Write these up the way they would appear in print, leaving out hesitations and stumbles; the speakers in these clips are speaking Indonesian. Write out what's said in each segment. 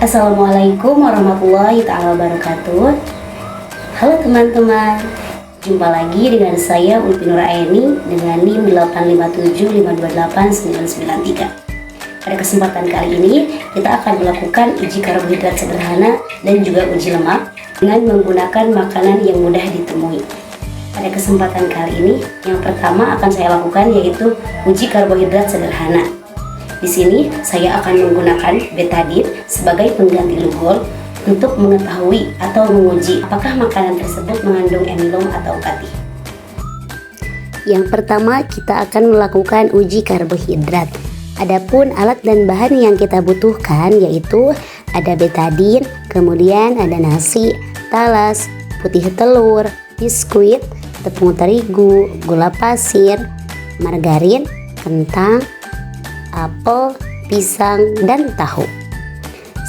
Assalamualaikum warahmatullahi taala wabarakatuh. Halo teman-teman, jumpa lagi dengan saya Ulfi Nuraini dengan NIM 857528993. Pada kesempatan kali ini kita akan melakukan uji karbohidrat sederhana dan juga uji lemak dengan menggunakan makanan yang mudah ditemui. Pada kesempatan kali ini yang pertama akan saya lakukan yaitu uji karbohidrat sederhana. Di sini saya akan menggunakan betadine sebagai pengganti lugol untuk mengetahui atau menguji apakah makanan tersebut mengandung amilum atau katih. Yang pertama kita akan melakukan uji karbohidrat. Adapun alat dan bahan yang kita butuhkan yaitu ada betadine, kemudian ada nasi, talas, putih telur, biskuit, tepung terigu, gula pasir, margarin, kentang, apel, pisang, dan tahu.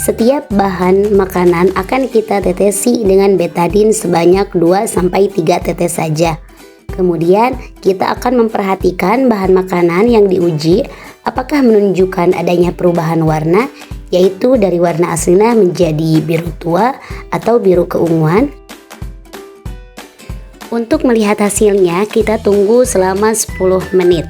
Setiap bahan makanan akan kita tetesi dengan betadine sebanyak 2-3 tetes saja. Kemudian kita akan memperhatikan bahan makanan yang diuji apakah menunjukkan adanya perubahan warna, yaitu dari warna aslinya menjadi biru tua atau biru keunguan. Untuk melihat hasilnya kita tunggu selama 10 menit.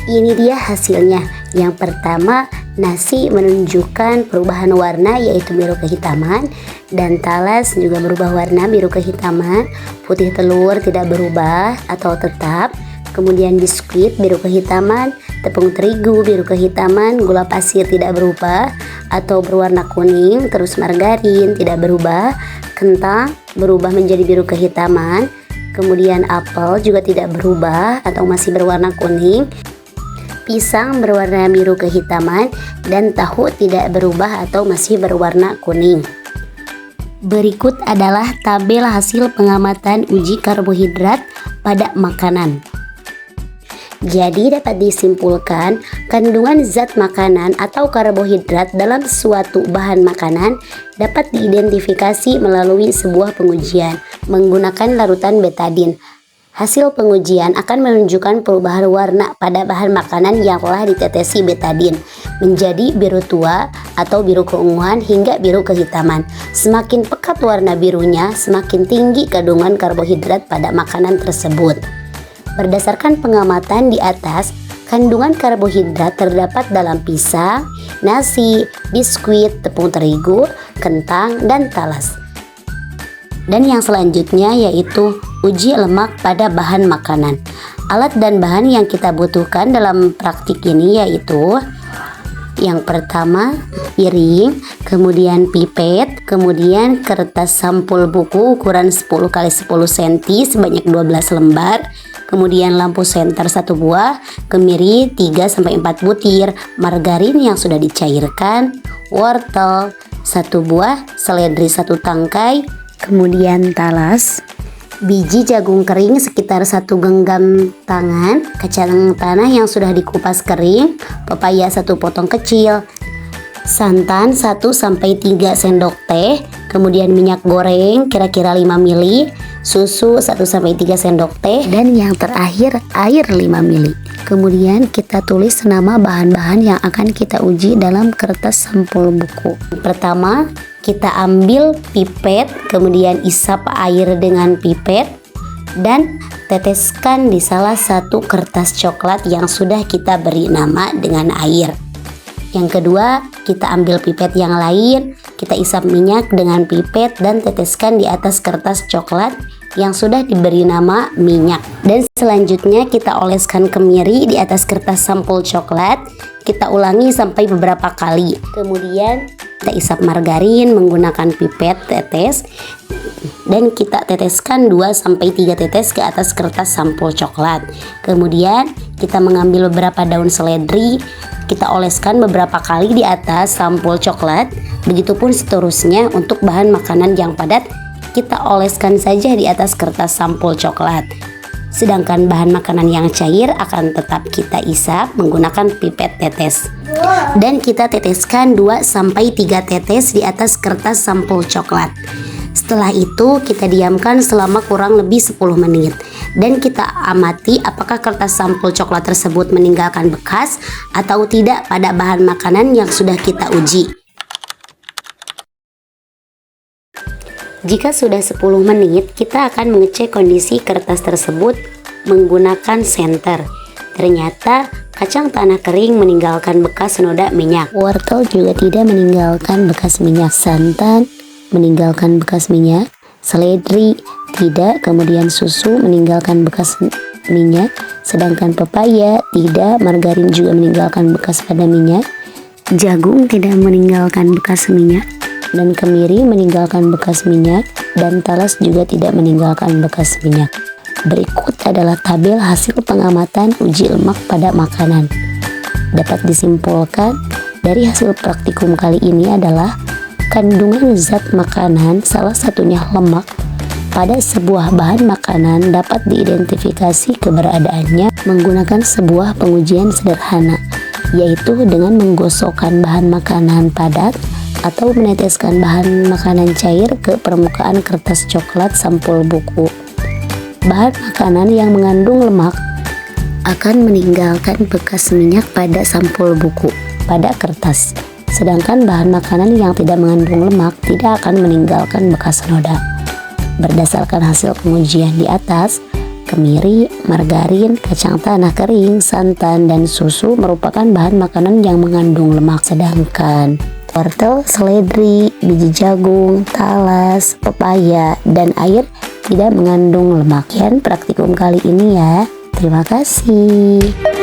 Ini dia hasilnya. Yang pertama, nasi menunjukkan perubahan warna yaitu biru kehitaman, dan talas juga berubah warna biru kehitaman. Putih telur tidak berubah atau tetap. Kemudian biskuit biru kehitaman, tepung terigu biru kehitaman, gula pasir tidak berubah atau berwarna kuning, terus margarin tidak berubah, kentang berubah menjadi biru kehitaman, kemudian apel juga tidak berubah atau masih berwarna kuning, pisang berwarna biru kehitaman, dan tahu tidak berubah atau masih berwarna kuning. Berikut adalah tabel hasil pengamatan uji karbohidrat pada makanan. Jadi dapat disimpulkan kandungan zat makanan atau karbohidrat dalam suatu bahan makanan dapat diidentifikasi melalui sebuah pengujian menggunakan larutan betadine. Hasil pengujian akan menunjukkan perubahan warna pada bahan makanan yang telah ditetesi betadine menjadi biru tua atau biru keunguan hingga biru kehitaman. Semakin pekat warna birunya, semakin tinggi kandungan karbohidrat pada makanan tersebut. Berdasarkan pengamatan di atas, kandungan karbohidrat terdapat dalam pisang, nasi, biskuit, tepung terigu, kentang, dan talas. Dan yang selanjutnya yaitu uji lemak pada bahan makanan. Alat dan bahan yang kita butuhkan dalam praktik ini yaitu yang pertama piring, kemudian pipet, kemudian kertas sampul buku ukuran 10x10 cm sebanyak 12 lembar, kemudian lampu senter 1 buah, kemiri 3-4 butir, margarin yang sudah dicairkan, wortel 1 buah, seledri 1 tangkai, kemudian talas, biji jagung kering sekitar 1 genggam tangan, kacang tanah yang sudah dikupas kering, pepaya 1 potong kecil, santan 1-3 sendok teh, kemudian minyak goreng kira-kira 5 ml, susu 1-3 sendok teh, dan yang terakhir air 5 ml. Kemudian kita tulis nama bahan-bahan yang akan kita uji dalam kertas sampul buku. Pertama, kita ambil pipet, kemudian isap air dengan pipet dan teteskan di salah satu kertas coklat yang sudah kita beri nama dengan air. Yang kedua, kita ambil pipet yang lain, kita isap minyak dengan pipet dan teteskan di atas kertas coklat yang sudah diberi nama minyak. Dan selanjutnya kita oleskan kemiri di atas kertas sampul coklat. Kita ulangi sampai beberapa kali. Kemudian kita isap margarin menggunakan pipet tetes dan kita teteskan 2-3 tetes ke atas kertas sampul coklat. Kemudian kita mengambil beberapa daun seledri, kita oleskan beberapa kali di atas sampul coklat. Begitupun seterusnya untuk bahan makanan yang padat, kita oleskan saja di atas kertas sampul coklat. Sedangkan bahan makanan yang cair akan tetap kita isap menggunakan pipet tetes. Dan kita teteskan 2-3 tetes di atas kertas sampul coklat. Setelah itu kita diamkan selama kurang lebih 10 menit. dan kita amati apakah kertas sampul coklat tersebut meninggalkan bekas atau tidak pada bahan makanan yang sudah kita uji. Jika sudah 10 menit, kita akan mengecek kondisi kertas tersebut menggunakan senter. Ternyata kacang tanah kering meninggalkan bekas noda minyak. Wortel juga tidak meninggalkan bekas minyak. Santan meninggalkan bekas minyak. Seledri tidak. Kemudian susu meninggalkan bekas minyak. Sedangkan pepaya tidak. Margarin juga meninggalkan bekas pada minyak. Jagung tidak meninggalkan bekas minyak. Dan kemiri meninggalkan bekas minyak. Dan talas juga tidak meninggalkan bekas minyak. Berikut adalah tabel hasil pengamatan uji lemak pada makanan. Dapat disimpulkan dari hasil praktikum kali ini adalah kandungan zat makanan, salah satunya lemak, pada sebuah bahan makanan dapat diidentifikasi keberadaannya menggunakan sebuah pengujian sederhana, yaitu dengan menggosokkan bahan makanan padat atau meneteskan bahan makanan cair ke permukaan kertas coklat sampul buku. Bahan makanan yang mengandung lemak akan meninggalkan bekas minyak pada sampul buku pada kertas. Sedangkan bahan makanan yang tidak mengandung lemak tidak akan meninggalkan bekas noda. Berdasarkan hasil pengujian di atas, kemiri, margarin, kacang tanah kering, santan, dan susu merupakan bahan makanan yang mengandung lemak. Sedangkan wortel, seledri, biji jagung, talas, pepaya, dan air tidak mengandung lemak. Sekian praktikum kali ini ya. Terima kasih.